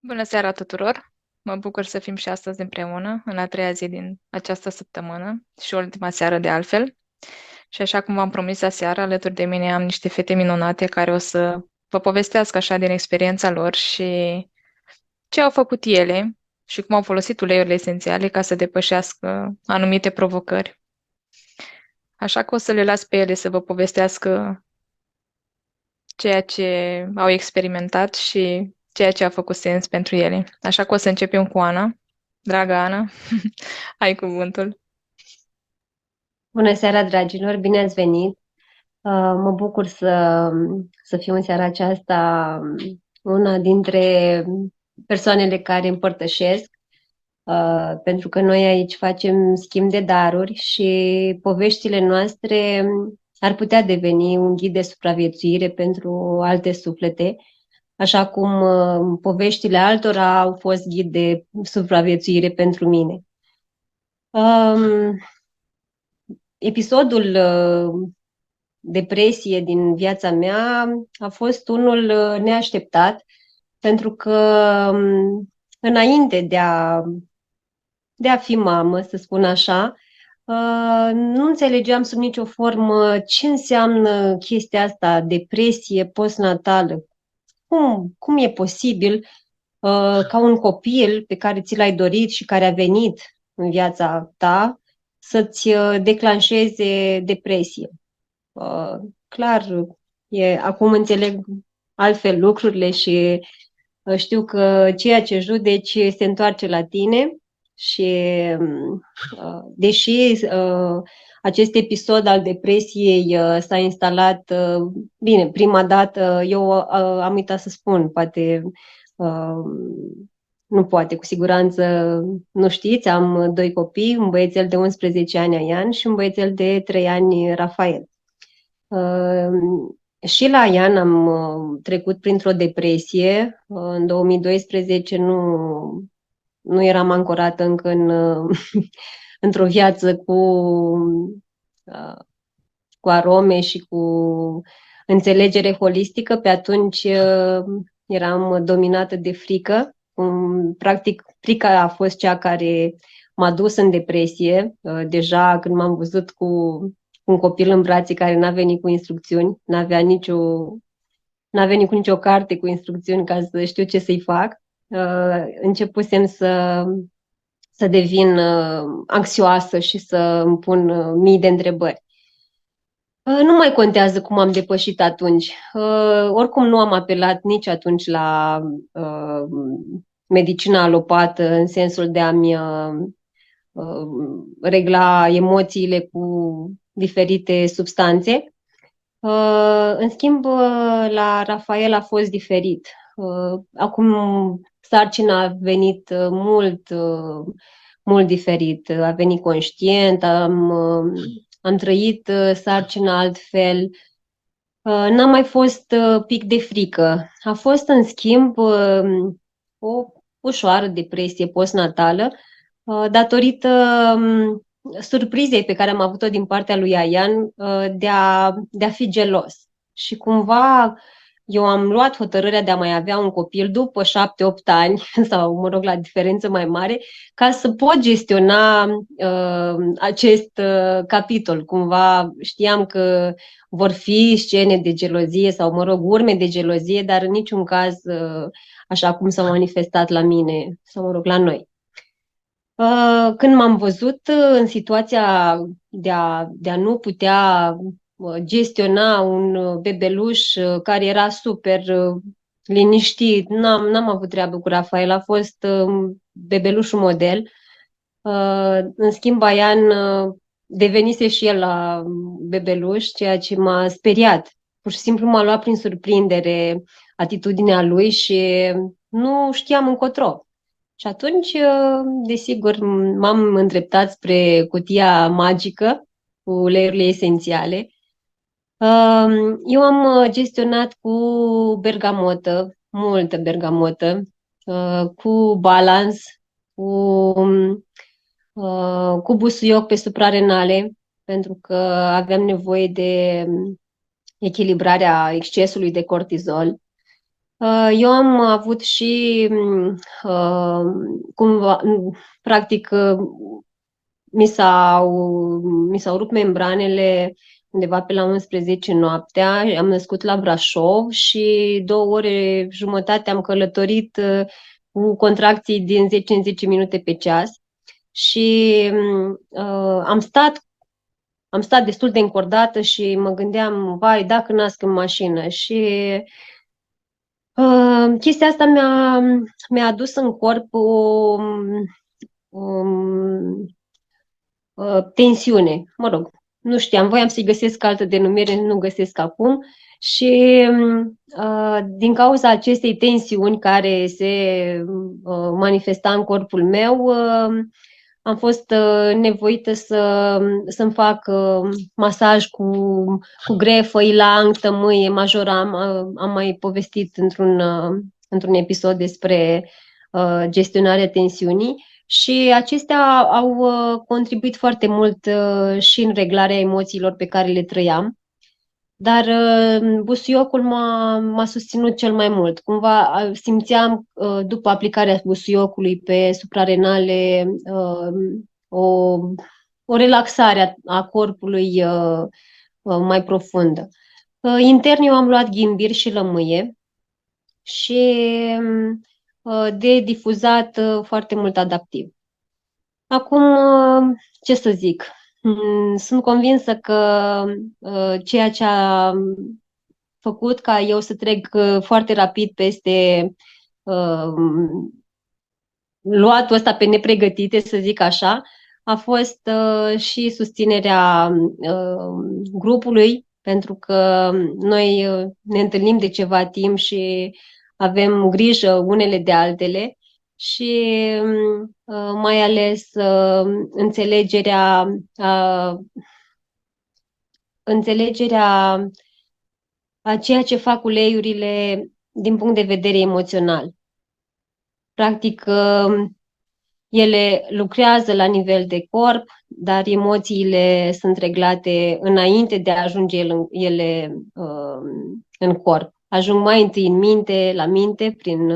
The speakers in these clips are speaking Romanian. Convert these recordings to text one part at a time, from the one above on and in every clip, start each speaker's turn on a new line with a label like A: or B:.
A: Bună seara tuturor! Mă bucur să fim și astăzi împreună, în a treia zi din această săptămână și ultima seară de altfel. Și așa cum v-am promis aseară, alături de mine am niște fete minunate care o să vă povestească așa din experiența lor și ce au făcut ele și cum au folosit uleiurile esențiale ca să depășească anumite provocări. Așa că o să le las pe ele să vă povestească ceea ce au experimentat și ceea ce a făcut sens pentru ele. Așa că o să începem cu Ana. Dragă Ana, ai cuvântul.
B: Bună seara, dragilor! Bine ați venit! Mă bucur să fiu în seara aceasta una dintre persoanele care împărtășesc, pentru că noi aici facem schimb de daruri și poveștile noastre ar putea deveni un ghid de supraviețuire pentru alte suflete, așa cum poveștile altora au fost ghid de supraviețuire pentru mine. Episodul depresie din viața mea a fost unul neașteptat, pentru că înainte de a fi mamă, să spun așa, nu înțelegeam sub nicio formă ce înseamnă chestia asta, depresie postnatală. Cum e posibil ca un copil pe care ți l-ai dorit și care a venit în viața ta să-ți declanșeze depresie? Clar, acum înțeleg altfel lucrurile și știu că ceea ce judeci se întoarce la tine și deși acest episod al depresiei s-a instalat, bine, prima dată eu am uitat să spun, poate uh, nu poate, cu siguranță nu știți, am doi copii, un băiețel de 11 ani, Aian, și un băiețel de 3 ani, Rafael. Și la Ian am trecut printr-o depresie. În 2012 nu eram ancorată încă într-o viață uh, cu arome și cu înțelegere holistică. Pe atunci eram dominată de frică. Practic, frica a fost cea care m-a dus în depresie. Deja când m-am văzut cu un copil în brațe care n-a venit cu instrucțiuni, n-a venit cu nicio carte cu instrucțiuni ca să știu ce să-i fac. Începusem să devin anxioasă și să îmi pun mii de întrebări. Nu mai contează cum am depășit atunci. Oricum nu am apelat nici atunci la medicina alopată în sensul de a-mi regla emoțiile cu diferite substanțe. În schimb, la Rafael a fost diferit. Acum sarcina a venit mult diferit. A venit conștient, am trăit sarcina altfel. N-a mai fost pic de frică. A fost, în schimb, o ușoară depresie postnatală, datorită surprizei pe care am avut-o din partea lui Aian de a fi gelos. Și cumva eu am luat hotărârea de a mai avea un copil după 7-8 ani, sau mă rog, la diferență mai mare, ca să pot gestiona acest capitol. Cumva știam că vor fi scene de gelozie sau, mă rog, urme de gelozie, dar în niciun caz așa cum s-a manifestat la mine sau, mă rog, la noi. Când m-am văzut în situația de a nu putea gestiona un bebeluș care era super liniștit, n-am avut treabă cu Rafael, a fost bebelușul model. În schimb, Aian devenise și el la bebeluș, ceea ce m-a speriat. Pur și simplu m-a luat prin surprindere atitudinea lui și nu știam încotro. Și atunci, desigur, m-am îndreptat spre cutia magică cu uleiurile esențiale. Eu am gestionat cu bergamotă, multă bergamotă, cu balans, cu, cu busuioc pe suprarenale, pentru că aveam nevoie de echilibrarea excesului de cortizol. Eu am avut și cumva, practic, mi s-au rupt membranele undeva pe la 11 noaptea. Am născut la Brașov și 2 ore jumătate am călătorit cu contracții din 10 în 10 minute pe ceas. Și am stat destul de încordată și mă gândeam, vai, dacă nasc în mașină. Și chestia asta mi-a adus în corp o tensiune. Mă rog, nu știam, voiam să-i găsesc altă denumire, nu găsesc acum. Și din cauza acestei tensiuni care se manifesta în corpul meu, am fost nevoită să-mi fac masaj cu grefă, ilang, tămâie, major. Am mai povestit într-un episod despre gestionarea tensiunii și acestea au contribuit foarte mult și în reglarea emoțiilor pe care le trăiam. Dar busuiocul m-a susținut cel mai mult. Cumva simțeam, după aplicarea busuiocului pe suprarenale, o, o relaxare a corpului mai profundă. Intern eu am luat ghimbir și lămâie și de difuzat foarte mult adaptiv. Acum, ce să zic? Sunt convinsă că ceea ce a făcut ca eu să trec foarte rapid peste luatul ăsta pe nepregătite, să zic așa, a fost și susținerea grupului, pentru că noi ne întâlnim de ceva timp și avem grijă unele de altele și mai ales înțelegerea a ceea ce fac uleiurile din punct de vedere emoțional. Practic, ele lucrează la nivel de corp, dar emoțiile sunt reglate înainte de a ajunge ele în corp. Ajung mai întâi în minte, la minte, prin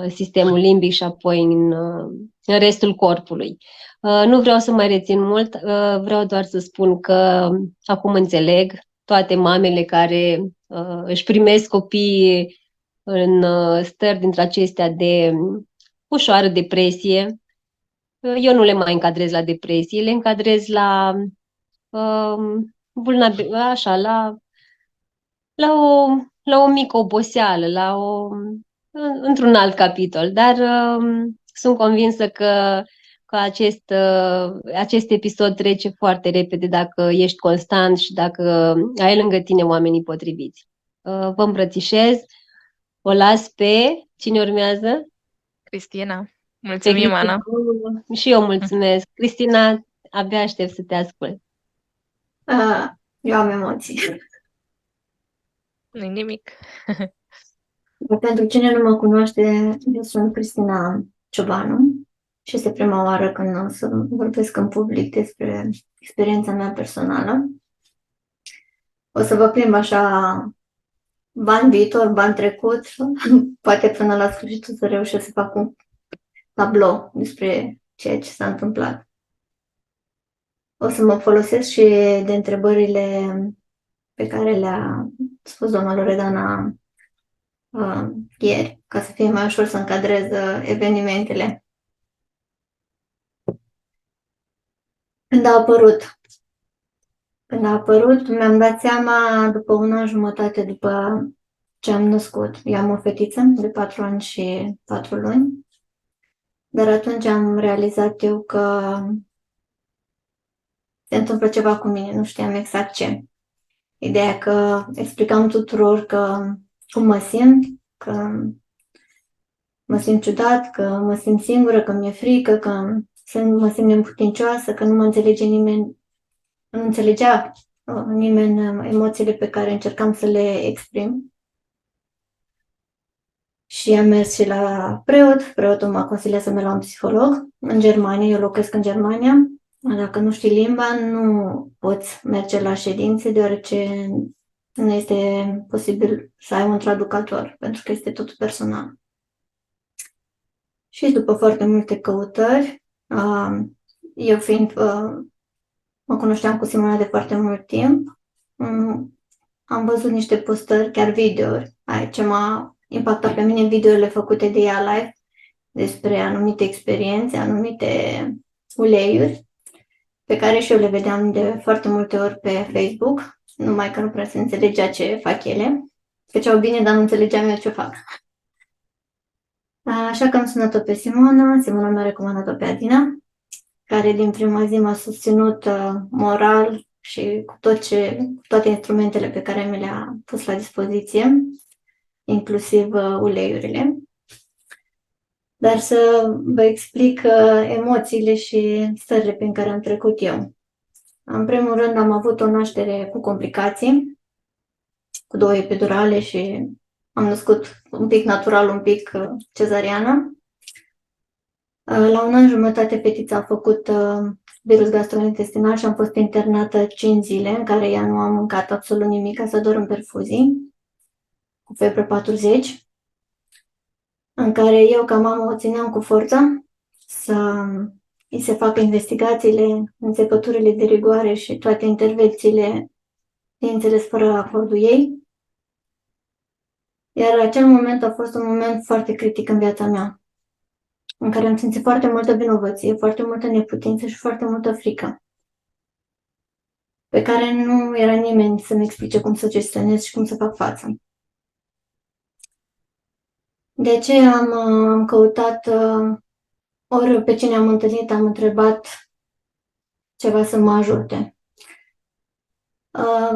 B: sistemul limbic și apoi în restul corpului. Nu vreau să mai rețin mult, vreau doar să spun că acum înțeleg toate mamele care își primesc copiii în stări dintre acestea de ușoară depresie. Eu nu le mai încadrez la depresie, le încadrez la așa, la o mică oboseală, într-un alt capitol. Dar sunt convinsă că acest episod trece foarte repede dacă ești constant și dacă ai lângă tine oamenii potriviți. Vă îmbrățișez. O las pe... Cine urmează?
A: Cristina. Mulțumim, Ana.
B: Și eu mulțumesc. Cristina, abia aștept să te ascult.
C: Eu am emoții.
A: Nu-i nimic.
C: Pentru cine nu mă cunoaște, eu sunt Cristina Ciobanu și este prima oară când o să vorbesc în public despre experiența mea personală. O să vă plimb așa bani viitor, bani trecut, poate până la sfârșit să reușesc să fac un tablou despre ceea ce s-a întâmplat. O să mă folosesc și de întrebările pe care le-a spus doamna Loredana ieri, ca să fie mai ușor să încadrez evenimentele. Când a apărut, mi-am dat seama după 1 an jumătate după ce am născut. Eu am o fetiță de 4 ani și 4 luni, dar atunci am realizat eu că se întâmplă ceva cu mine, nu știam exact ce. Ideea că explicam tuturor cum mă simt, că mă simt ciudat, că mă simt singură, că mi-e frică, că mă simt neputincioasă, că nu mă înțelege nimeni, nu înțelegea nimeni emoțiile pe care încercam să le exprim. Și am mers și la preot. Preotul m-a consiliat să merg la un psiholog în Germania. Eu locuiesc în Germania. Dacă nu știi limba, nu poți merge la ședințe, deoarece Nu este posibil să ai un traducător, pentru că este totul personal. Și după foarte multe căutări, eu fiind, mă cunoșteam cu Simona de foarte mult timp, am văzut niște postări, chiar videouri, ce m-a impactat pe mine, videourile făcute de ea live, despre anumite experiențe, anumite uleiuri, pe care și eu le vedeam de foarte multe ori pe Facebook, numai că nu prea se înțelegea ce fac ele. Făceau bine, dar nu înțelegeam eu ce fac. Așa că am sunat-o pe Simona, Simona mi-a recomandat-o pe Adina, care din prima zi m-a susținut moral și cu toate instrumentele pe care mi le-a pus la dispoziție, inclusiv uleiurile. Dar să vă explic emoțiile și stările prin care am trecut eu. În primul rând am avut o naștere cu complicații, cu 2 epidurale și am născut un pic natural, un pic cezariană. La 1 an jumătate fetița a făcut virus gastrointestinal și am fost internată 5 zile, în care ea nu a mâncat absolut nimic, ca să doar în perfuzii, cu febră 40, în care eu, ca mamă, o țineam cu forța să îi se facă investigațiile, înțepăturile de rigoare și toate intervențiile, bineînțeles, fără acordul ei. Iar acel moment a fost un moment foarte critic în viața mea, în care am simțit foarte multă vinovăție, foarte multă neputință și foarte multă frică, pe care nu era nimeni să-mi explice cum să gestionez și cum să fac față. De aceea am căutat, ori pe cine am întâlnit, am întrebat ceva să mă ajute.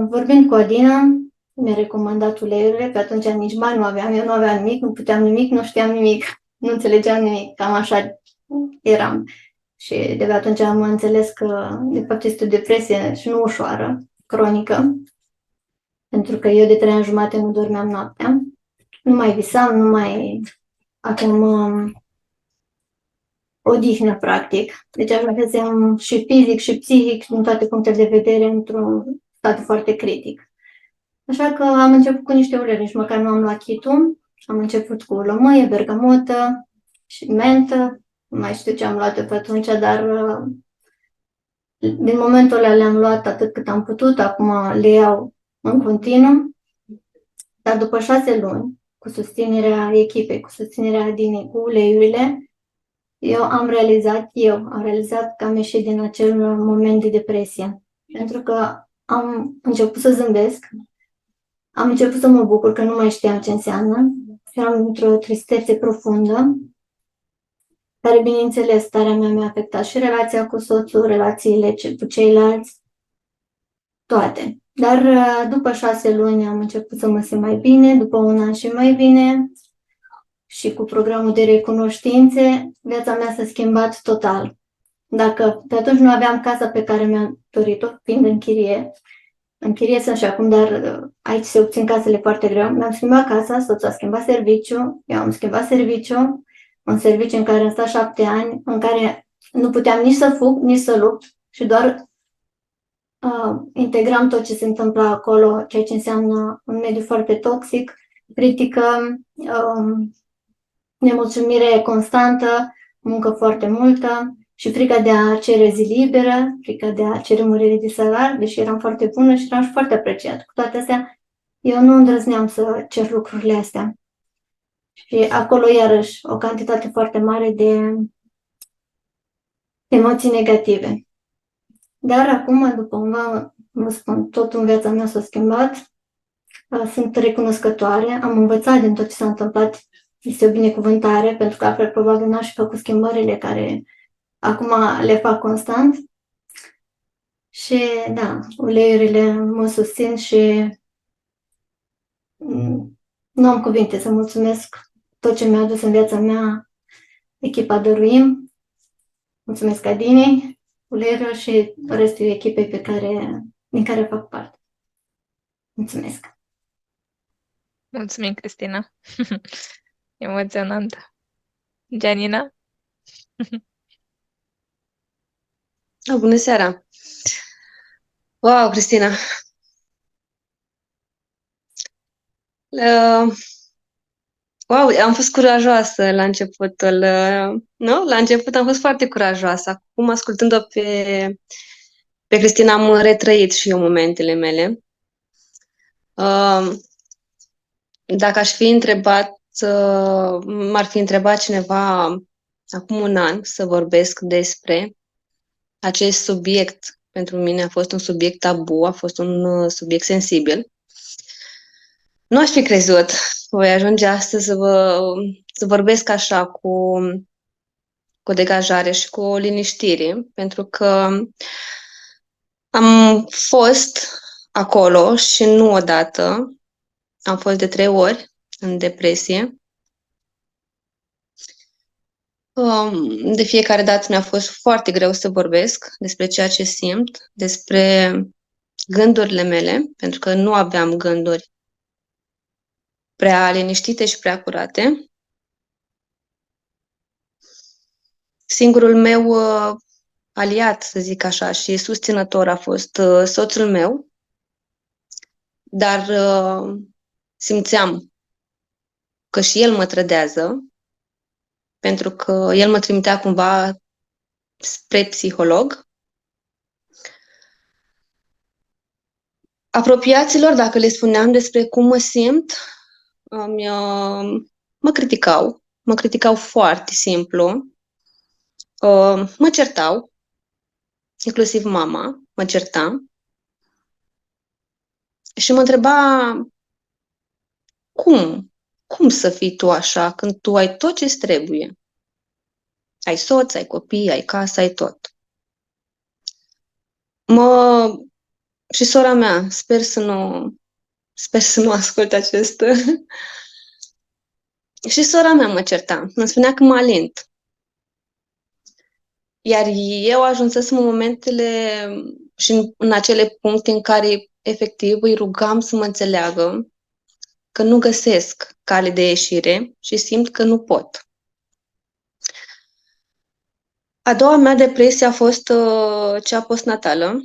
C: Vorbind cu Adina, mi-a recomandat uleiurile, pe atunci nici bani nu aveam, eu nu aveam nimic, nu puteam nimic, nu știam nimic, nu înțelegeam nimic, cam așa eram. Și de pe atunci am înțeles că, de fapt, este o depresie și nu ușoară, cronică, pentru că eu de 3 ani jumate nu dormeam noaptea, nu mai visam, nu mai aveam odihnă, practic. Deci ajunsesem și fizic și psihic, din toate punctele de vedere, într-un stat foarte critic. Așa că am început cu niște uleiuri, nici măcar nu am luat kit-ul. Am început cu lămâie, bergamotă și mentă. Nu mai știu ce am luat pe atunci, dar din momentul ăla le-am luat atât cât am putut, acum le iau în continuu. Dar după 6 luni, cu susținerea echipei, cu susținerea Adinei, cu uleiurile, eu am realizat că am ieșit din acel moment de depresie. Pentru că am început să zâmbesc, am început să mă bucur că nu mai știam ce înseamnă. Eram într-o tristețe profundă, care, bineînțeles, starea mea mi-a afectat și relația cu soțul, relațiile cu ceilalți, toate. Dar după 6 luni am început să mă simt mai bine, după 1 an și mai bine și cu programul de recunoștințe, viața mea s-a schimbat total. Dacă pe atunci nu aveam casa pe care mi-am dorit-o, fiind în chirie sunt și acum, dar aici se obțin casele foarte greu. Mi-am schimbat casa, soțul a schimbat serviciu, eu am schimbat serviciu, un serviciu în care am stat 7 ani, în care nu puteam nici să fug, nici să lupt și doar integram tot ce se întâmpla acolo, ceea ce înseamnă un mediu foarte toxic, critică, nemulțumire constantă, muncă foarte multă și frica de a cere zi liberă, frica de a cere mărire de salar, deși eram foarte bună și eram și foarte apreciat. Cu toate astea, eu nu îndrăzneam să cer lucrurile astea. Și acolo, iarăși, o cantitate foarte mare de emoții negative. Dar acum, după un an, vă spun, totul în viața mea s-a schimbat. Sunt recunoscătoare, am învățat din tot ce s-a întâmplat, este o binecuvântare, pentru că altfel probabil n-aș fi făcut schimbările care acum le fac constant. Și da, uleiurile mă susțin și nu am cuvinte să mulțumesc tot ce mi-a adus în viața mea echipa Dăruim. Mulțumesc Adinei, uleiurilor și restul echipei din care fac parte. Mulțumesc!
A: Mulțumim, Cristina. Emoționant. Janina?
D: Bună seara! Wow, Cristina! Uh, Wow, am fost curajoasă la începutul, nu? La început am fost foarte curajoasă. Acum, ascultând-o pe Cristina, am retrăit și eu momentele mele. Uh, Dacă aș fi întrebat, m-ar fi întrebat cineva acum un an să vorbesc despre acest subiect. Pentru mine a fost un subiect tabu, a fost un subiect sensibil. Nu aș fi crezut. Voi ajunge astăzi să vorbesc așa cu o degajare și cu o liniștire, pentru că am fost acolo și nu odată, am fost de 3 ori în depresie. De fiecare dată mi-a fost foarte greu să vorbesc despre ceea ce simt, despre gândurile mele, pentru că nu aveam gânduri prea liniștite și prea curate. Singurul meu aliat, să zic așa, și susținător a fost soțul meu, dar simțeam că și el mă trădează, pentru că el mă trimitea cumva spre psiholog. Apropiaților, dacă le spuneam despre cum mă simt, mă criticau. Mă criticau foarte simplu. Mă certau, inclusiv mama mă certa și mă întreba cum? Cum să fii tu așa când tu ai tot ce-ți trebuie? Ai soț, ai copii, ai casă, ai tot. Și sora mea, sper să nu asculte acest. Și sora mea mă certa. Îmi spunea că mă alint. Iar eu ajunsesem în momentele și în acele puncte în care efectiv îi rugam să mă înțeleagă că nu găsesc cale de ieșire și simt că nu pot. A doua mea depresie a fost cea postnatală.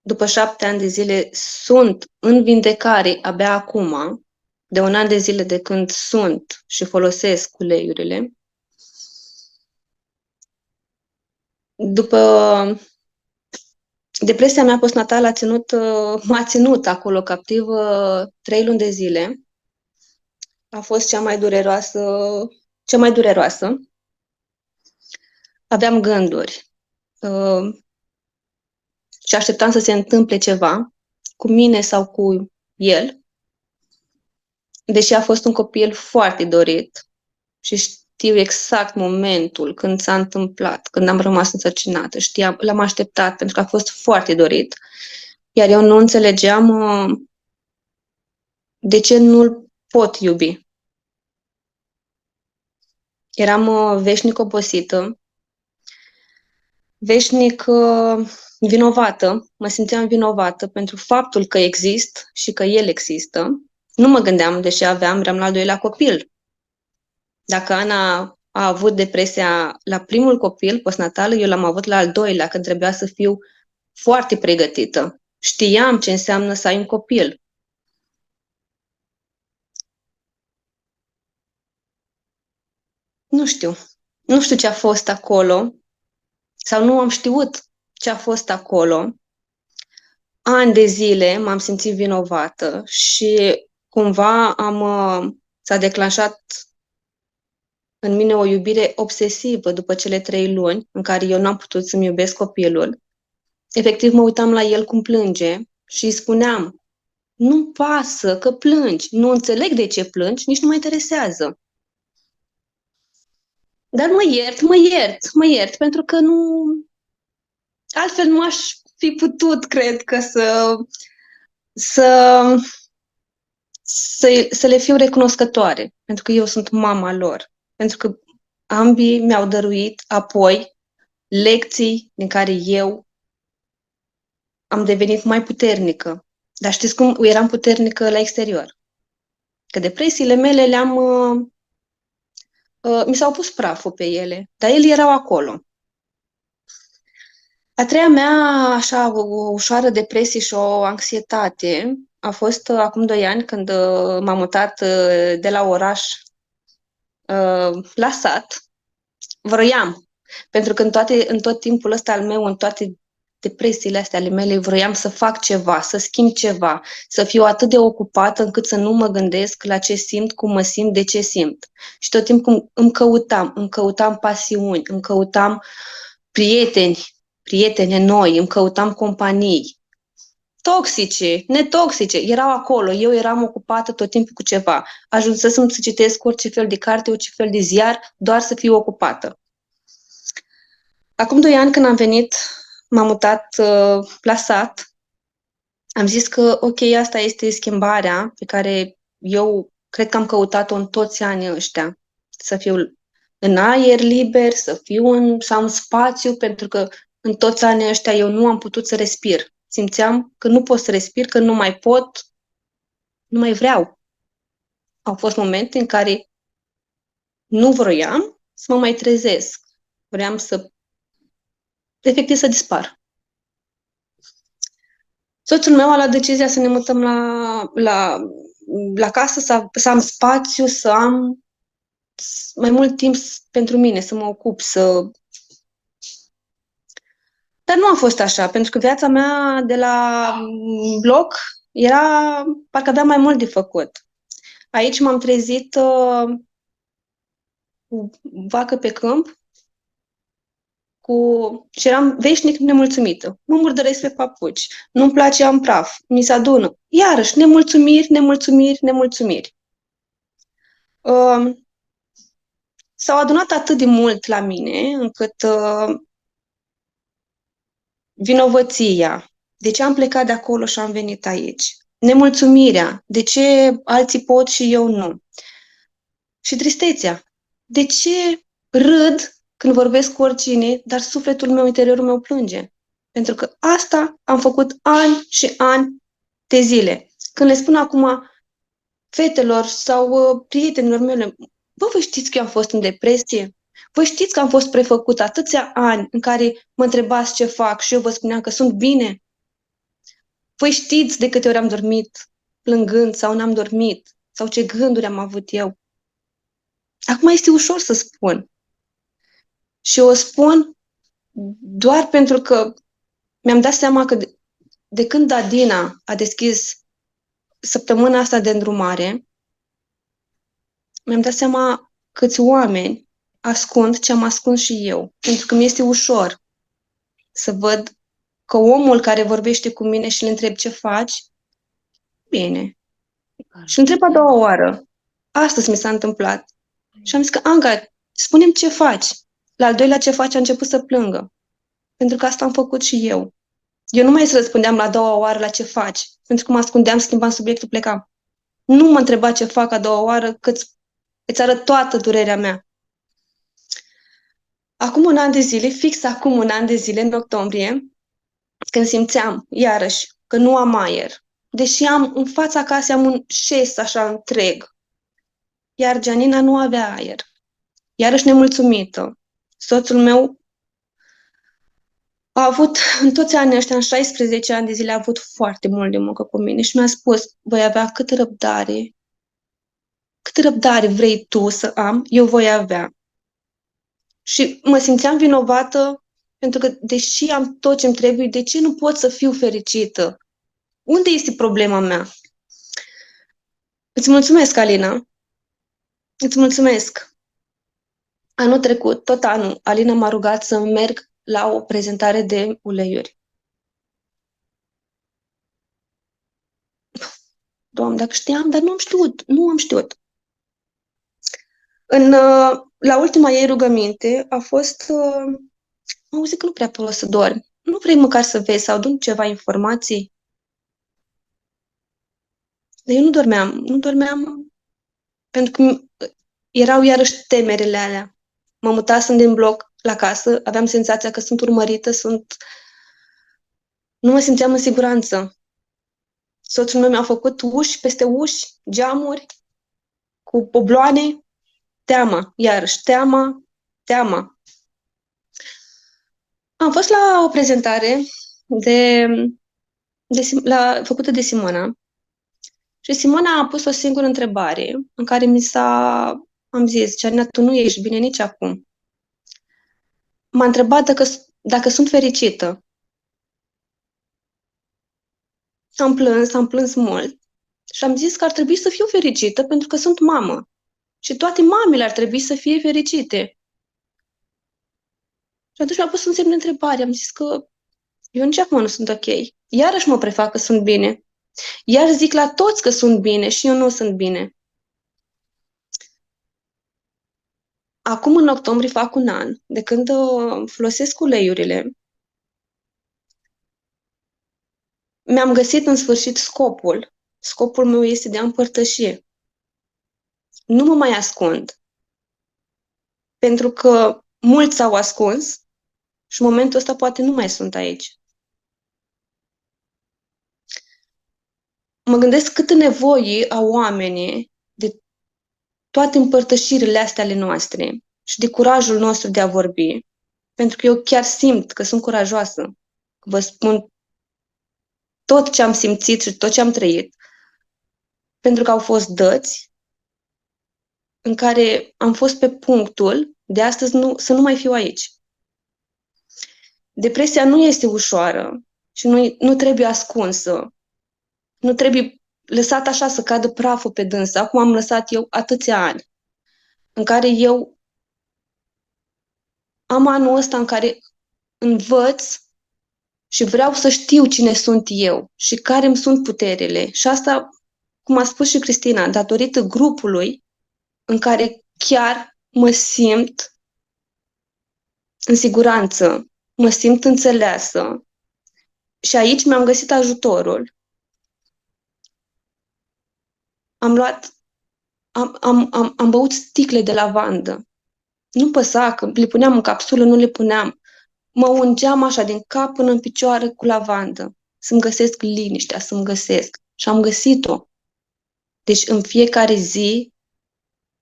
D: După 7 ani de zile, sunt în vindecare abia acum, de un an de zile de când sunt și folosesc uleiurile. După depresia mea postnatală m-a ținut acolo captivă 3 luni de zile. A fost cea mai dureroasă. Aveam gânduri și așteptam să se întâmple ceva cu mine sau cu el, deși a fost un copil foarte dorit și știu exact momentul când s-a întâmplat, când am rămas însărcinată. L-am așteptat pentru că a fost foarte dorit, iar eu nu înțelegeam de ce nu-l pot iubi. Eram veșnic obosită, veșnic vinovată, mă simțeam vinovată pentru faptul că exist și că el există. Nu mă gândeam, deși eram la al doilea copil. Dacă Ana a avut depresia la primul copil postnatal, eu l-am avut la al doilea, când trebuia să fiu foarte pregătită. Știam ce înseamnă să ai un copil. Nu știu. Nu știu ce a fost acolo sau nu am știut ce a fost acolo. Ani de zile m-am simțit vinovată și cumva s-a declanșat în mine o iubire obsesivă după cele 3 luni în care eu n-am putut să-mi iubesc copilul. Efectiv, mă uitam la el cum plânge și îi spuneam, nu pasă că plângi, nu înțeleg de ce plângi, nici nu mă interesează. Dar mă iert, pentru că nu... Altfel nu aș fi putut, cred că, să le fiu recunoscătoare, pentru că eu sunt mama lor. Pentru că ambii mi-au dăruit apoi lecții din care eu am devenit mai puternică. Dar știți cum? Eram puternică la exterior. Că depresiile mele mi s-au pus praful pe ele, dar ele erau acolo. A treia mea, așa, o ușoară depresie și o anxietate a fost acum 2 ani când m-am mutat de la oraș la sat. Vroiam, pentru că în tot timpul ăsta al meu, în toate depresiile astea ale mele, vroiam să fac ceva, să schimb ceva, să fiu atât de ocupată încât să nu mă gândesc la ce simt, cum mă simt, de ce simt. Și tot timpul îmi căutam pasiuni, îmi căutam prietene noi, îmi căutam companii toxice, netoxice, erau acolo, eu eram ocupată tot timpul cu ceva. Ajunsesem să citesc orice fel de carte, orice fel de ziar, doar să fiu ocupată. Acum 2 ani când am venit, m-am mutat la sat, am zis că ok, asta este schimbarea pe care eu cred că am căutat-o în toți anii ăștia. Să fiu în aer liber, să am spațiu, pentru că în toți anii ăștia eu nu am putut să respir. Simțeam că nu pot să respir, că nu mai pot, nu mai vreau. Au fost momente în care nu vroiam să mă mai trezesc. Vreau efectiv, să dispar. Soțul meu a luat decizia să ne mutăm la casă, să am spațiu, să am mai mult timp pentru mine, să mă ocup, Dar nu a fost așa, pentru că viața mea de la bloc parcă aveam mai mult de făcut. Aici m-am trezit cu vacă pe câmp și eram veșnic nemulțumită. Mă murdăresc pe papuci, nu-mi place, am praf, mi se adună. Iarăși, nemulțumiri. S-au adunat atât de mult la mine, încât vinovăția, de ce am plecat de acolo și am venit aici, nemulțumirea, de ce alții pot și eu nu, și tristețea, de ce râd când vorbesc cu oricine, dar sufletul meu, interiorul meu plânge. Pentru că asta am făcut ani și ani de zile. Când le spun acum fetelor sau prietenilor mele, voi știți că eu am fost în depresie? Voi știți că am fost prefăcut atâția ani în care mă întrebați ce fac și eu vă spuneam că sunt bine? Voi știți de câte ori am dormit plângând sau n-am dormit? Sau ce gânduri am avut eu? Acum este ușor să spun. Și o spun doar pentru că mi-am dat seama că de când Adina a deschis săptămâna asta de îndrumare, mi-am dat seama câți oameni ascund ce am ascuns și eu. Pentru că mi-este ușor să văd că omul care vorbește cu mine și îl întreb ce faci, bine. Și întreb a doua oară. Astăzi mi s-a întâmplat. Și am zis că, Anca, spune-mi ce faci. La al doilea ce faci a început să plângă. Pentru că asta am făcut și eu. Eu nu mai să răspundeam la a doua oară la ce faci. Pentru că mă ascundeam, schimbam subiectul, plecam. Nu mă întreba ce fac a doua oară, că îți arăt toată durerea mea. Acum 1 an de zile, fix acum 1 an de zile, în octombrie, când simțeam, iarăși, că nu am aer, deși în fața casei am un șes așa întreg, iar Gianina nu avea aer. Iarăși nemulțumită. Soțul meu a avut, în toți anii ăștia, în 16 ani de zile, a avut foarte mult de muncă cu mine și mi-a spus, voi avea câtă răbdare vrei tu să am, eu voi avea. Și mă simțeam vinovată pentru că, deși am tot ce-mi trebuie, de ce nu pot să fiu fericită? Unde este problema mea? Îți mulțumesc, Alina. Îți mulțumesc. Anul trecut, tot anul, Alina m-a rugat să merg la o prezentare de uleiuri. Doamne, dacă știam, dar nu am știut. La ultima ei rugăminte a fost, am auzit că nu prea poți să dormi. Nu vrei măcar să vezi, să adun ceva informații? Dar eu nu dormeam pentru că erau iarăși temerile alea. Mă mutasem din bloc la casă, aveam senzația că sunt urmărită, nu mă simțeam în siguranță. Soțul meu mi-a făcut uși peste uși, geamuri, cu obloane, teama, iarăși, teama. Am fost la o prezentare făcută de Simona Și Simona a pus o singură întrebare în care am zis, Gianina, tu nu ești bine nici acum. M-a întrebat dacă sunt fericită. Am plâns mult și am zis că ar trebui să fiu fericită pentru că sunt mamă. Și toate mamele ar trebui să fie fericite. Și atunci mi-a pus un semn de întrebare. Am zis că eu nici acum nu sunt ok. Iarăși mă prefac că sunt bine. Iar zic la toți că sunt bine și eu nu sunt bine. Acum, în octombrie, fac un an de când folosesc uleiurile. Mi-am găsit în sfârșit scopul. Scopul meu este de a împărtăși. Nu mă mai ascund. Pentru că mulți s-au ascuns și în momentul ăsta poate nu mai sunt aici. Mă gândesc câtă nevoie au oamenii de toate împărtășirile astea ale noastre și de curajul nostru de a vorbi. Pentru că eu chiar simt că sunt curajoasă. Vă spun tot ce am simțit și tot ce am trăit. Pentru că au fost dăți în care am fost pe punctul de astăzi să nu mai fiu aici. Depresia nu este ușoară și nu trebuie ascunsă. Nu trebuie lăsat așa să cadă praful pe dânsa, cum am lăsat eu atâția ani, în care eu am anul ăsta în care învăț și vreau să știu cine sunt eu și care îmi sunt puterile. Și asta, cum a spus și Cristina, datorită grupului în care chiar mă simt în siguranță, mă simt înțeleasă. Și aici mi-am găsit ajutorul. Am băut sticle de lavandă. Nu păsa că le puneam în capsulă, nu le puneam. Mă ungeam așa din cap până în picioare cu lavandă. Să-mi găsesc liniștea, să-mi găsesc. Și am găsit-o. Deci în fiecare zi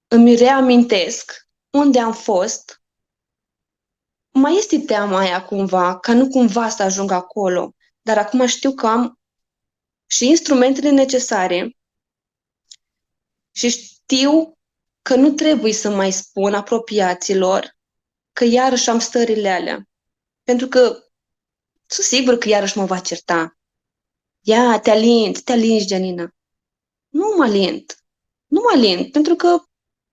D: îmi reamintesc unde am fost. Mai este teama aia cumva, ca nu cumva să ajung acolo. Dar acum știu că am și instrumentele necesare și știu că nu trebuie să mai spun apropiaților că iarăși am stările alea. Pentru că sunt sigur că iarăși mă va certa. Ia, te alingi, Gianina. Nu mă alint, pentru că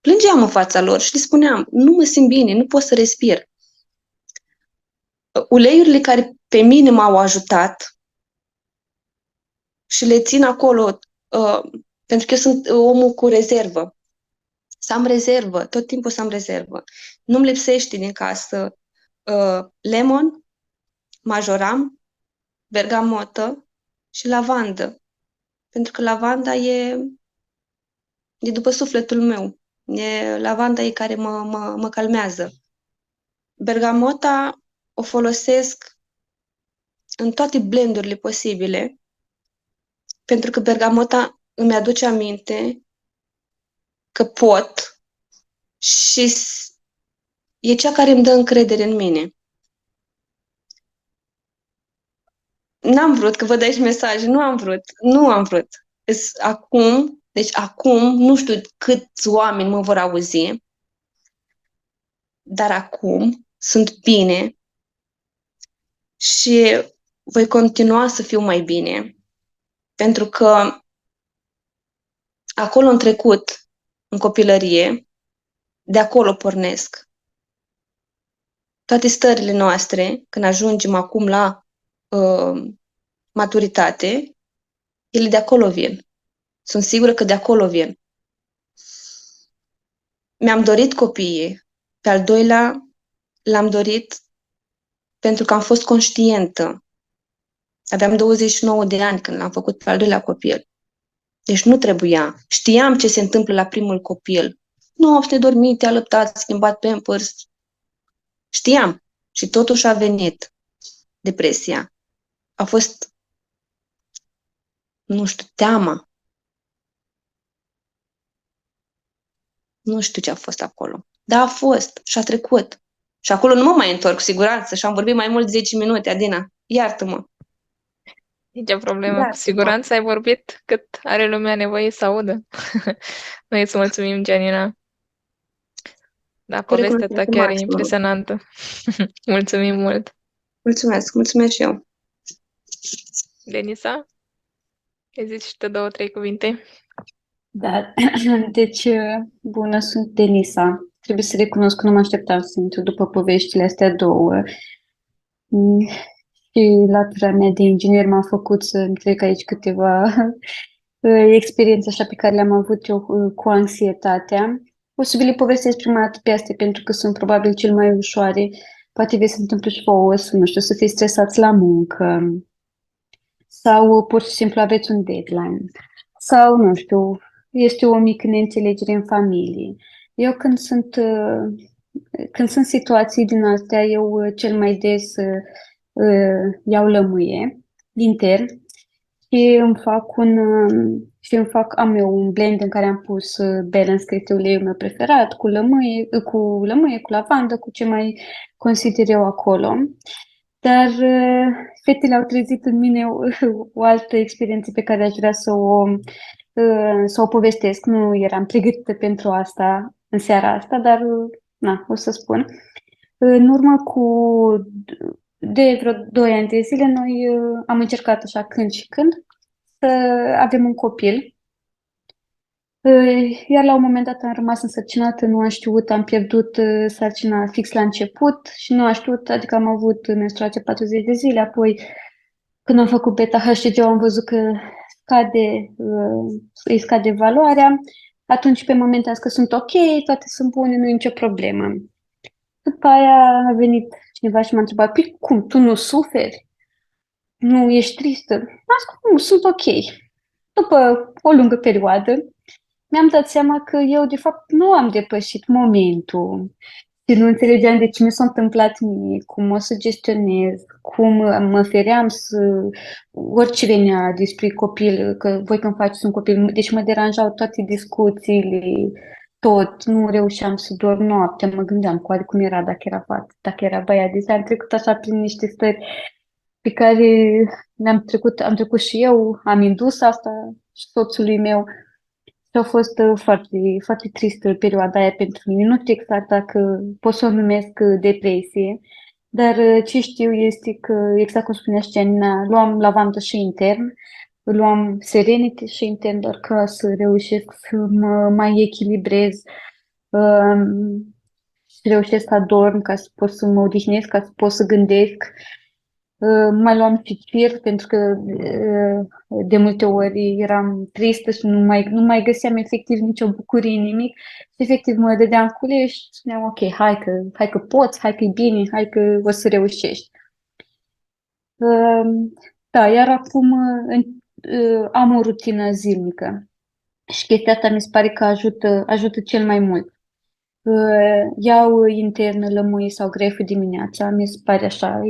D: plângeam în fața lor și le spuneam, nu mă simt bine, nu pot să respir. Uleiurile care pe mine m-au ajutat și le țin acolo, pentru că eu sunt omul cu rezervă. Să am rezervă, tot timpul să am rezervă. Nu-mi lipsește din casă lemon, majoram, bergamotă și lavandă. Pentru că lavanda e după sufletul meu. Lavanda e care mă calmează. Bergamota o folosesc în toate blendurile posibile, pentru că bergamota îmi aduce aminte că pot și e cea care îmi dă încredere în mine. N-am vrut, că văd aici mesaje, nu am vrut. Acum, nu știu câți oameni mă vor auzi, dar acum sunt bine și voi continua să fiu mai bine. Pentru că acolo în trecut, în copilărie, de acolo pornesc. Toate stările noastre, când ajungem acum la maturitate, ele de acolo vin. Sunt sigură că de acolo vin. Mi-am dorit copiii. Pe al doilea, l-am dorit pentru că am fost conștientă. Aveam 29 de ani când l-am făcut pe al doilea copil. Deci nu trebuia. Știam ce se întâmplă la primul copil. Nopți nedormite, alăptat, schimbat Pampers. Știam. Și totuși a venit depresia. A fost, nu știu, teama. Nu știu ce a fost acolo. Da, a fost și a trecut. Și acolo nu mă mai întorc cu siguranță și am vorbit mai mult de 10 minute, Adina. Iartă-mă.
A: Nici o problemă.
B: Da,
A: Cu siguranță ai vorbit cât are lumea nevoie să audă. Noi îți mulțumim, Gianina. Da,
D: Cu
A: povestea ta
D: recunoștință
A: chiar e
D: maximă.
A: impresionantă. Mulțumim mult.
D: Mulțumesc și eu.
A: Denisa, îi zici și tu 2-3 cuvinte?
E: Da, deci, bună, sunt Denisa. Trebuie să recunosc că nu mă așteptam să intru după poveștile astea două. Mm, Și latura mea de inginer m-a făcut să trec aici câteva experiențe așa pe care le-am avut eu cu anxietatea. O să vi le povestesc prima dată pe astea pentru că sunt probabil cel mai ușoare. Poate vi se întâmplă și vouă, să, nu știu, să fiți stresați la muncă sau pur și simplu aveți un deadline sau, nu știu, este o mică neînțelegere în familie. Eu când sunt situații din astea, eu cel mai des iau lămâie intern și am eu un blend în care am pus Balance, că este uleiul meu preferat, cu lavandă, cu ce mai consider eu acolo. Dar fetele au trezit în mine o altă experiență pe care aș vrea să o povestesc. Nu eram pregătită pentru asta în seara asta, dar na, o să spun. În urmă de vreo 2 ani de zile, noi am încercat așa când și când să avem un copil. Iar la un moment dat am rămas însărcinată, nu am știut, am pierdut sarcina fix la început și nu am știut, adică am avut menstruație 40 de zile, apoi când am făcut beta-HCG am văzut că îi scade valoarea, atunci pe moment am zis că sunt ok, toate sunt bune, nu e nicio problemă. După aia a venit cineva și m-a întrebat, păi cum, tu nu suferi? Nu ești tristă? Am zis că nu, sunt ok. După o lungă perioadă, mi-am dat seama că eu, de fapt, nu am depășit momentul și nu înțelegeam de ce mi s-a întâmplat mie, cum o să gestionez, cum mă feream orice venea despre copil, că voi când faceți un copil, deci mă deranjau toate discuțiile, tot, nu reușeam să dorm noaptea, mă gândeam cum era dacă era fată, dacă era băiat, deci am trecut așa prin niște stări pe care am trecut și eu, am indus asta și soțului meu. Și a fost foarte, foarte tristă perioada aia pentru mine. Nu știu exact dacă pot să o numesc depresie, dar ce știu este că, exact cum spunea și Gianina, luam lavandă și intern, luam Serenity și intern, doar ca să reușesc să mă mai echilibrez, să reușesc să adorm, ca să pot să mă odihnesc, ca să pot să gândesc. Mai luam și cir pentru că de multe ori eram tristă și nu mai găseam efectiv nicio bucurie, nimic. Și efectiv mă dădeam cu lei și spuneam ok, hai că poți, hai că e bine, hai că o să reușești. Da, iar acum am o rutină zilnică și chestia asta mi se pare că ajută cel mai mult. Iau intern lămâie sau grefă dimineața, mi se pare așa,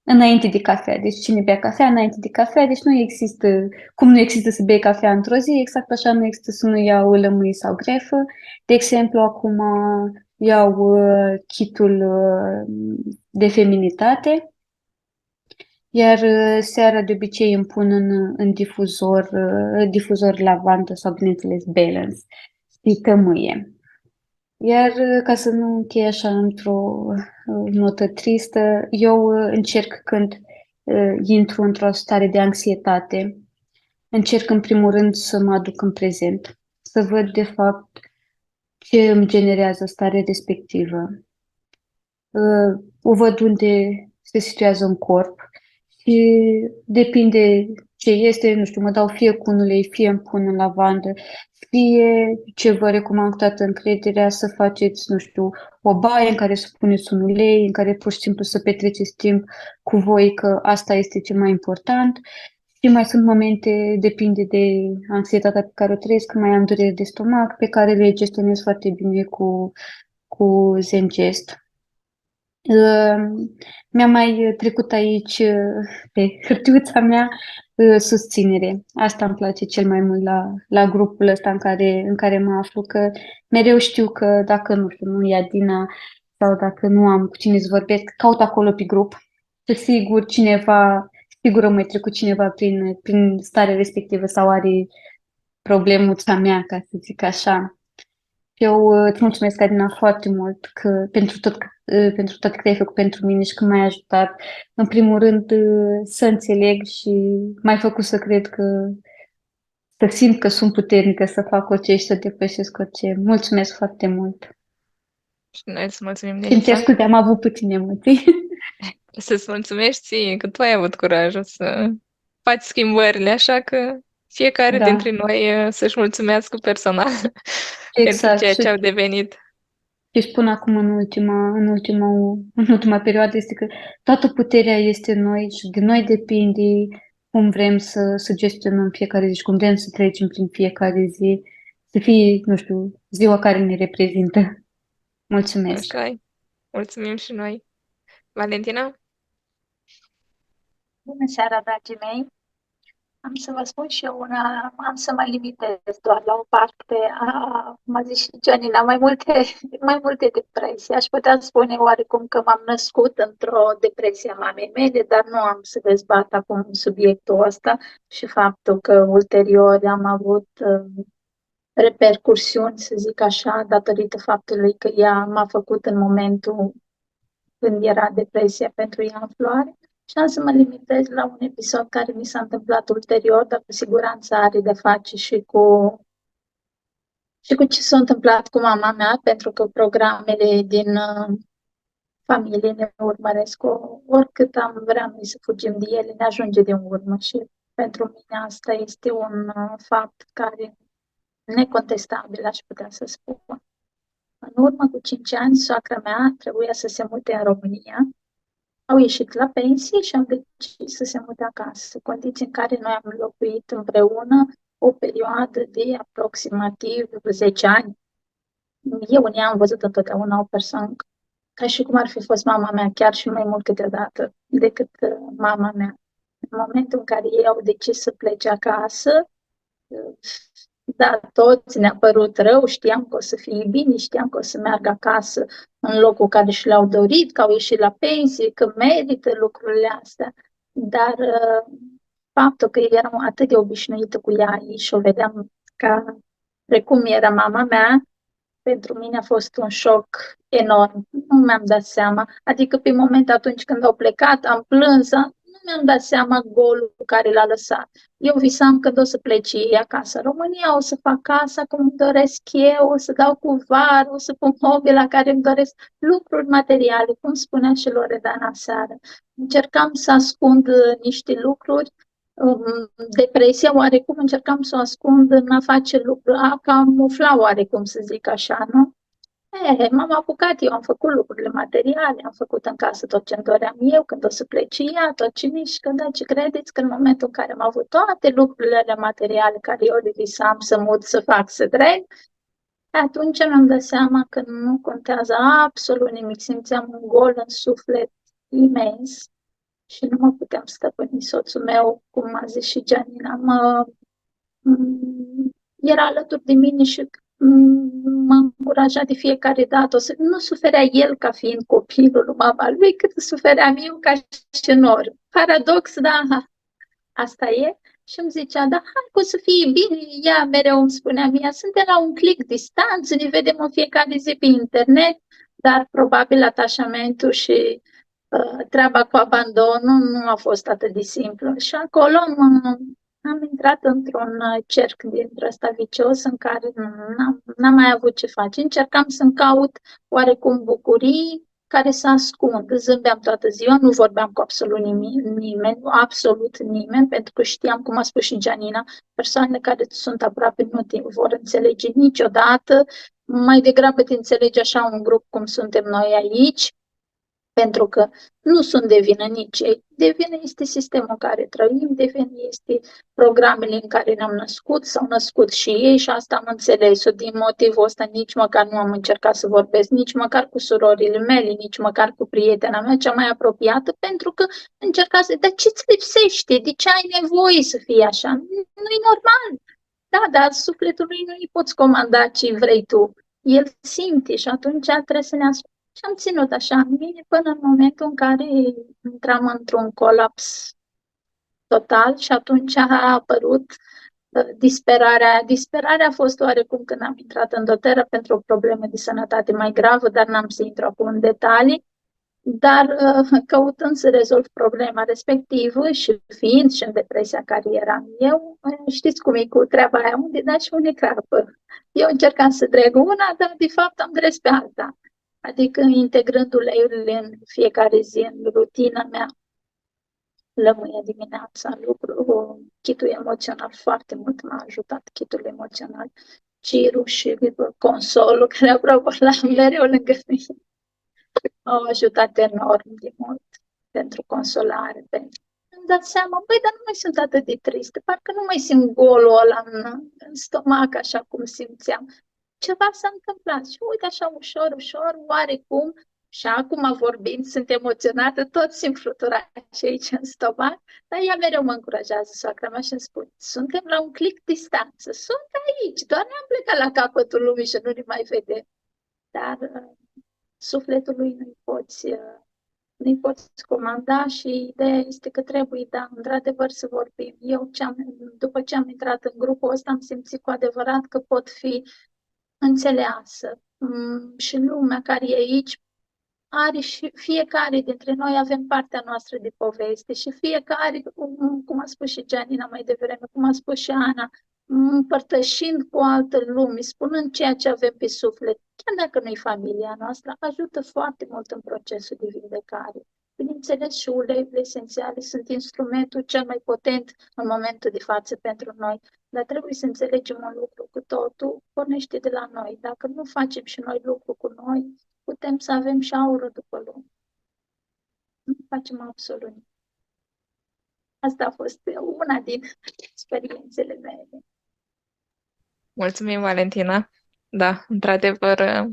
E: înainte de cafea. Deci cine bea cafea înainte de cafea, deci nu există, cum nu există să bei cafea într-o zi, exact așa nu există să nu iau lămâie sau grefă. De exemplu, acum iau kitul de feminitate, iar seara de obicei îmi pun în difuzor lavandă sau, bineînțeles, Balance și tămâie. Iar ca să nu închei așa într-o notă tristă, eu încerc când intru într-o stare de anxietate, încerc în primul rând să mă aduc în prezent, să văd de fapt ce îmi generează starea respectivă. O văd unde se situează în corp și depinde ce este, nu știu, mă dau fie cu un ulei, fie îmi pun în lavandă, fie ce vă recomand cu toată încrederea să faceți, nu știu, o baie în care să puneți un ulei, în care pur și simplu să petreceți timp cu voi, că asta este cel mai important. Și mai sunt momente, depinde de anxietatea pe care o trăiesc, că mai am durere de stomac, pe care le gestionez foarte bine cu Zengest. Mi-a mai trecut aici, pe hârtiuța mea, susținere. Asta îmi place cel mai mult la grupul ăsta în care mă aflu, că mereu știu că dacă, nu știu, nu e Adina sau dacă nu am cu cine să vorbesc, caut acolo pe grup. Și sigur cineva sigur o mai trecut cineva prin starea respectivă sau are problemuța mea, ca să zic așa. Eu îți mulțumesc, Adina, foarte mult pentru tot cât ai făcut pentru mine și că m-ai ajutat. În primul rând, să înțeleg și m-ai făcut să cred să simt că sunt puternică să fac orice și să depășesc orice. Mulțumesc foarte mult.
A: Și noi îți mulțumim,
E: Și îmi cer
A: Denisa.
E: scuze, am avut puține emoții.
A: Să-ți mulțumești ție că tu ai avut curajul să faci schimbările, așa că fiecare
E: Da.
A: dintre noi să-și mulțumească personal pentru
E: Exact.
A: ceea ce au devenit.
E: Ce spun acum în ultima perioadă este că toată puterea este în noi și de noi depinde cum vrem să gestionăm fiecare zi și cum vrem să trecem prin fiecare zi, să fie, nu știu, ziua care ne reprezintă. Mulțumesc!
A: Așa mulțumim și noi. Valentina?
F: Bună seara, dragii mei! Am să vă spun și eu am să mă limitez doar la o parte. M-a zis și Gianina, mai multe depresii. Aș putea spune oarecum că m-am născut într-o depresie a mamei mele, dar nu am să dezbat acum subiectul ăsta și faptul că ulterior am avut repercursiuni, să zic așa, datorită faptului că ea m-a făcut în momentul când era depresia pentru ea în floare. Și am să mă limitez la un episod care mi s-a întâmplat ulterior, dar cu siguranță are de face și cu ce s-a întâmplat cu mama mea, pentru că programele din familie ne urmăresc oricât am vrea noi să fugim de ele, ne ajunge din urmă și pentru mine asta este un fapt care necontestabil, aș putea să spun. În urmă cu 5 ani, soacra mea trebuia să se mute în România. Au ieșit la pensie și am decis să se mute acasă, condiții în care noi am locuit împreună o perioadă de aproximativ 10 ani. Eu în ea am văzut întotdeauna o persoană ca și cum ar fi fost mama mea, chiar și mai mult câteodată decât mama mea. În momentul în care ei au decis să plece acasă, da, toți ne-a părut rău, știam că o să fie bine, știam că o să meargă acasă în locul care și l-au dorit, că au ieșit la pensie, că merită lucrurile astea. Dar faptul că eram atât de obișnuită cu ea și o vedeam ca precum era mama mea, pentru mine a fost un șoc enorm. Nu mi-am dat seama. Adică pe moment atunci când au plecat, am plâns, nu mi-am dat seama golul care l-a lăsat. Eu visam că o să plece ei acasă în România, o să fac casa cum îmi doresc eu, o să dau cu var, o să pun mobila care îmi doresc, lucruri materiale, cum spunea și Loredana seară. Încercam să ascund niște lucruri, depresia oarecum încercam să o ascund în a face lucruri, a camufla oarecum, să zic așa, nu? M-am apucat, eu am făcut lucrurile materiale, am făcut în casă tot ce-mi doream eu, când o să plece ea, tot ce mișcă, dar ce credeți că în momentul în care am avut toate lucrurile alea materiale care eu le visam să mut, să fac, să trec, atunci mi-am dat seama că nu contează absolut nimic, simțeam un gol în suflet imens și nu mă puteam stăpâni. Soțul meu, cum a zis și Gianina, era alături de mine și m-a încurajat de fiecare dată. Nu suferea el ca fiind copilul lui mama lui, cât sufeream eu ca șenor. Paradox, da, asta e. Și îmi zicea, da, hai că o să fie bine. Ea mereu îmi spunea mie, suntem la un click distanță, ne vedem în fiecare zi pe internet, dar probabil atașamentul și treaba cu abandonul nu a fost atât de simplu. Și acolo am intrat într-un cerc dintre ăsta vicios în care n-am mai avut ce face. Încercam să-mi caut oarecum bucurii care să ascund. Zâmbeam toată ziua, nu vorbeam cu absolut nimeni, pentru că știam, cum a spus și Gianina, persoanele care sunt aproape nu te vor înțelege niciodată. Mai degrabă te înțelege așa un grup cum suntem noi aici, pentru că nu sunt de vină nici ei. De vină este sistemul în care trăim, de vină este programele în care ne-am născut, s-au născut și ei și asta am înțeles-o. Din motivul ăsta nici măcar nu am încercat să vorbesc, nici măcar cu surorile mele, nici măcar cu prietena mea cea mai apropiată, pentru că încerca să... Dar ce-ți lipsește? De ce ai nevoie să fie așa? Nu e normal. Da, dar sufletul lui nu îi poți comanda ce vrei tu. El simte și atunci trebuie să ne ascultăm. Și am ținut așa în mine până în momentul în care intram într-un colaps total și atunci a apărut disperarea. Disperarea a fost oarecum când am intrat în doTERRA pentru o problemă de sănătate mai gravă, dar n-am să intru acum în detalii. Dar căutând să rezolv problema respectivă și fiind și în depresia care eram eu, știți cum e cu treaba aia, unde da și unde crapă. Eu încercam să dreg una, dar de fapt am dres pe alta. Adică integrând uleiurile în fiecare zi, în rutina mea, lămâie dimineața, lucru, kitul emoțional foarte mult m-a ajutat, kitul emoțional, Ciru și consolul, care aproape l-am mereu lângă mine. Au ajutat enorm de mult pentru consolare. Îmi dat seama, băi, dar nu mai sunt atât de tristă, parcă nu mai simt golul ăla în stomac, așa cum simțeam. Ceva s-a întâmplat și uite așa ușor, ușor, oarecum, și acum vorbind, sunt emoționată, tot simt fluturație aici în stomac, dar ea mereu mă încurajează, soacra mea, și îmi spune, suntem la un click distanță, sunt aici, doar ne-am plecat la capătul lumii și nu ne mai vedem. Dar sufletului nu-i poți comanda și ideea este că trebuie, da, într-adevăr să vorbim. Eu, după ce am intrat în grupul ăsta, am simțit cu adevărat că pot fi înțeleasă. Și lumea care e aici are și fiecare dintre noi avem partea noastră de poveste și fiecare, cum a spus și Gianina mai devreme, cum a spus și Ana, împărtășind cu altă lume, spunând ceea ce avem pe suflet, chiar dacă nu-i familia noastră, ajută foarte mult în procesul de vindecare. Bineînțeles, și uleiurile esențiale sunt instrumentul cel mai potent în momentul de față pentru noi, dar trebuie să înțelegem un lucru, cu totul pornește de la noi. Dacă nu facem și noi lucru cu noi, putem să avem și aură după lume. Nu facem absolut nimic. Asta a fost una din experiențele mele.
A: Mulțumim, Valentina. Da, într-adevăr,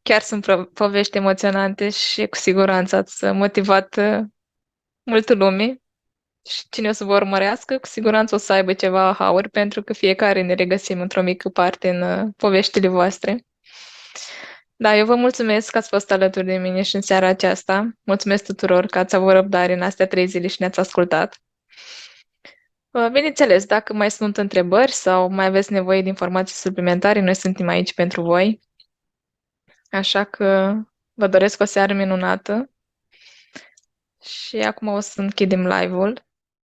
A: chiar sunt povești emoționante și cu siguranță ați motivat multă lume și cine o să vă urmărească, cu siguranță o să aibă ceva aha-uri, pentru că fiecare ne regăsim într-o mică parte în poveștile voastre. Da, eu vă mulțumesc că ați fost alături de mine și în seara aceasta. Mulțumesc tuturor că ați avut răbdare în astea 3 zile și ne-ați ascultat. Bineînțeles, dacă mai sunt întrebări sau mai aveți nevoie de informații suplimentare, noi suntem aici pentru voi. Așa că vă doresc o seară minunată și acum o să închidem live-ul.